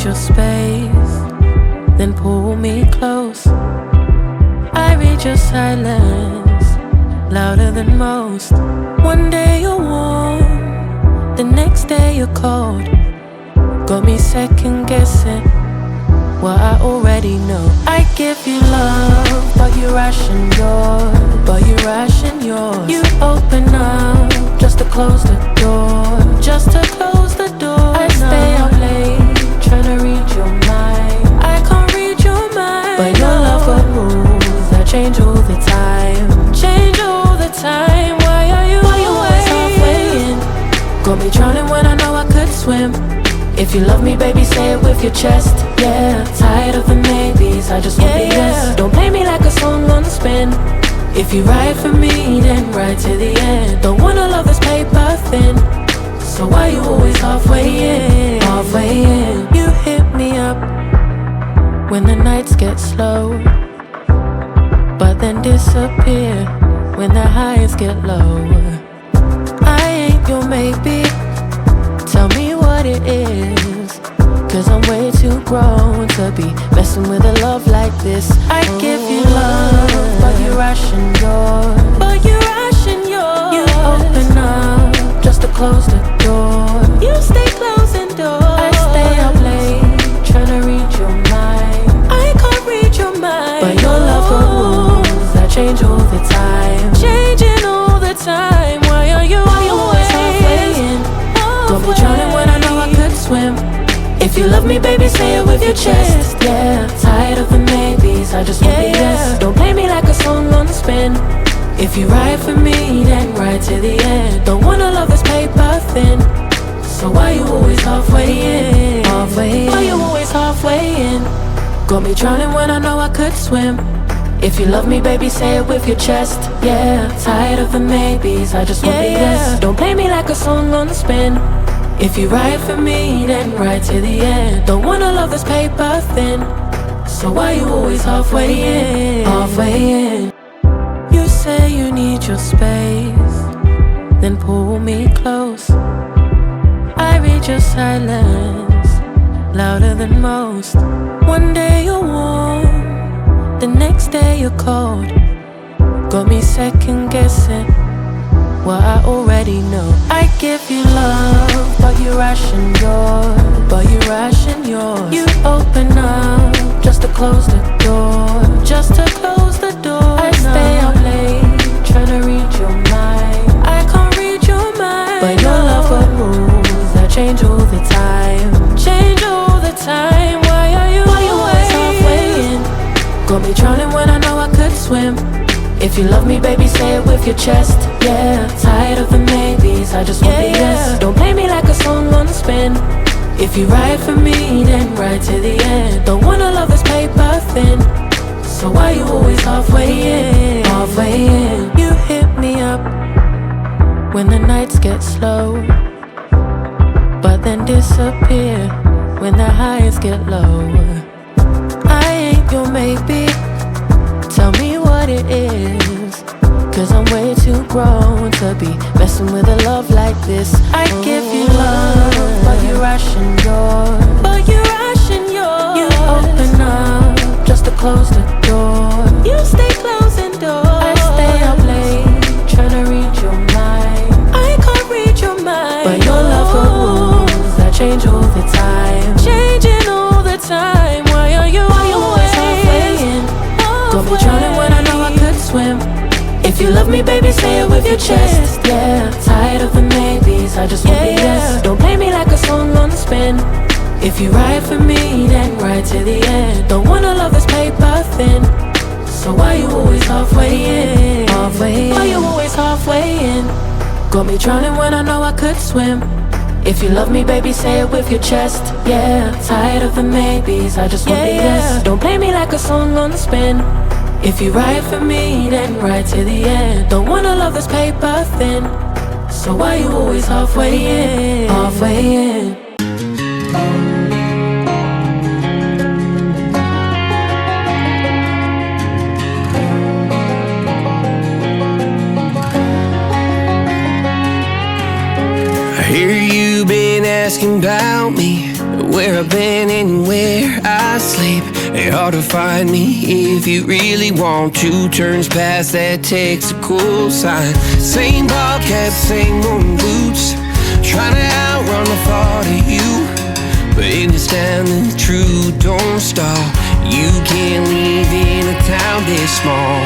your space, then pull me close. I read your silence, louder than most. One day you're warm, the next day you're cold. Got me second guessing what I already know. I give you love, but you ration yours. You open up just to close the door. I stay up late, tryna read your mind. I can't read your mind, but your love got rules that change all the time. Why are you always halfway in? Got me drowning when I know I could swim. If you love me, baby, say it with your chest. Yeah, tired of the maybes, I just want the yes. Don't play me like a song on spin. If you ride for me, then ride to the end. Don't wanna love this paper thin, so why you always halfway in? You hit me up when the nights get slow, but then disappear when the highs get low. I ain't your maybe, tell me what it is, 'cause I'm way too grown to be messing with a love like this. I give you love, but you ration yours. You open up just to close the door. You stay closing doors. I stay up late, tryna read your mind. I can't read your mind, but your love got rules that change all the time. Why are you always halfway in? Got me drowning when I know I could swim. If you love me, baby, say it with your chest. Yeah, tired of the maybes, I just want the yes. Don't play me like a song on spin. If you ride for me, then ride to the end. Don't wanna love this paper thin, so why you always halfway in? Why you always halfway in? Got me drowning when I know I could swim. If you love me, baby, say it with your chest. Yeah, tired of the maybes, I just want the yes. Don't play me like a song on spin. If you ride for me, then ride to the end. Don't wanna love this paper thin, so why you always halfway in? You say you need your space, then pull me close. I read your silence, louder than most. One day you're warm, the next day you're cold. Got me second guessing what I already know. I give you love, but you ration yours. You open up just to close the door. I stay up late, tryna read your mind. I can't read your mind, but your love got rules that change all the time. Why are you always halfway in? Got me drowning when I know I could swim. If you love me, baby, say it with your chest. Yeah, tired of the maybes, I just want the yes. Don't play me like a song on spin. If you ride for me, then ride to the end. Don't wanna love this paper thin, so why you always halfway in? You hit me up when the nights get slow, but then disappear when the highs get low. I ain't your maybe, tell me what it is, 'cause I'm way too grown to be messing with a love like this. I give you love, but you ration yours. You open up just to close the door. You stay closing doors. I stay up late, tryna read your mind. I can't read your mind, but your love got rules that change all the time. Why are you always halfway in? Got me drowning when I know I could swim. If you love me, baby, say it with your chest. Yeah, tired of the maybes, I just want the yes. Don't play me like a song on spin. If you ride for me, then ride to the end. Don't wanna love this paper thin, so why you always halfway in? Why you always halfway in? Got me drowning when I know I could swim. If you love me, baby, say it with your chest. Yeah, tired of the maybes, I just want the yes. Don't play me like a song on spin. If you ride for me, then ride to the end. Don't wanna love this paper thin, so why you always halfway in? I hear you been asking about me, Where I've been and where I sleep, it's hard to find me if you really want to. Turns past that takes a cool sign. Same ball cap, same moon boots, trying to outrun the thought of you. But in this town, the truth don't stall. You can't leave in a town this small.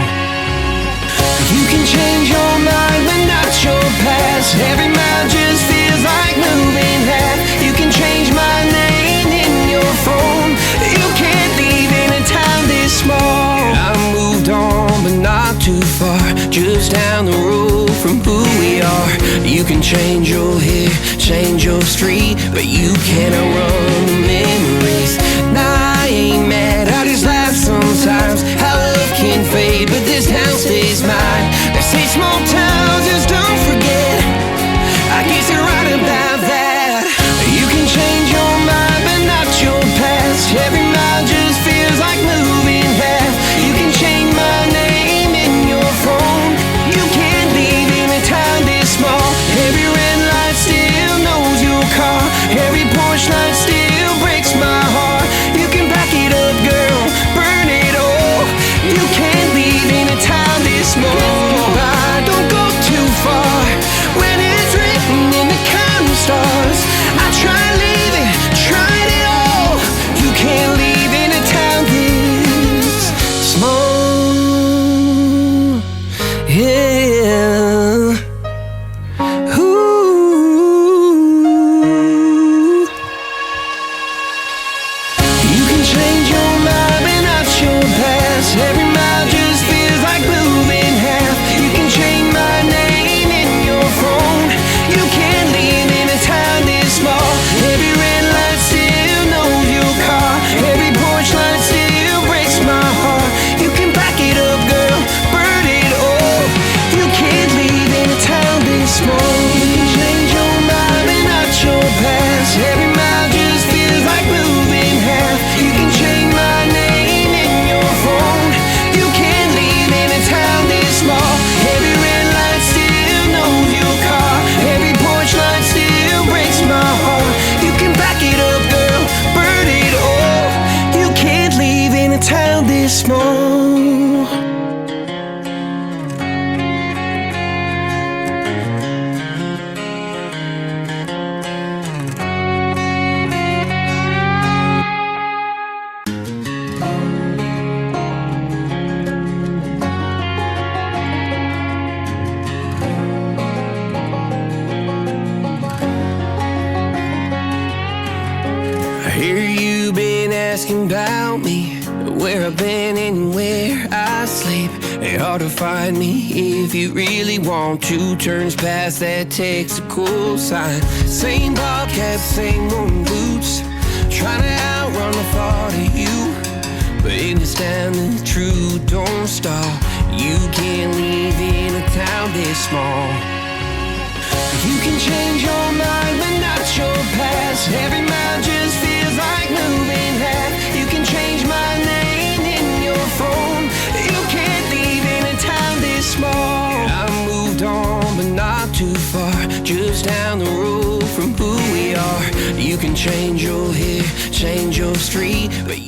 You can change your mind, but not your past. Every mile just feels like moving half. You can change my name in your phone. You can't leave in a town this small. I moved on, but not too far, just down the road from who we are. You can change your hair, change your street, but you can't outrun the memories. Nah, I ain't mad, I just laugh sometimes. How love can fade, but this town stays mine. They say small towns just don't forget. I guess you're right about that. You can change your mind, but not your past. Every mile just feels like moving half. You can change my name in your phone. You can't leave in a town this small. Every red light still knows your car. Every porch light still breaks my heart. You can back it up, girl, burn it all. You can't leave in a town this small. Don't go too far when it's written in the counting stars. I tried leaving, tried it all. You can't leave in a town this small. Yeah. Ooh. You can change your mind, but not your past. Every mile just feels like moving half. You can change my name in your phone. You can't leave in a town this small. Every red light still knows your car. Every porch light still breaks my heart. You can back it up, girl, burn it all. You can't leave in a town this small. You can change your mind, but not your past. Every mile just feels like moving half. You can change my name in your phone. You can't leave in a town this small. Every red light still knows your car. Every porch light still breaks my heart. You can back it up, girl, burn it all. You can't leave in a town this small. I hear you been asking about me, where I've been and where I sleep. It's hard to find me if you really want to. Turns past that takes a cool sign. Same ball cap, same moon boots, trying to outrun the thought of you. But in this town, the truth don't stall. You can't leave in a town this small. You can change your mind, but not your past. Every mile just feels like moving half. You can change my name in your phone. You can't leave in a town this small. I moved on, but not too far, just down the road from who we are. You can change your hair, change your street, but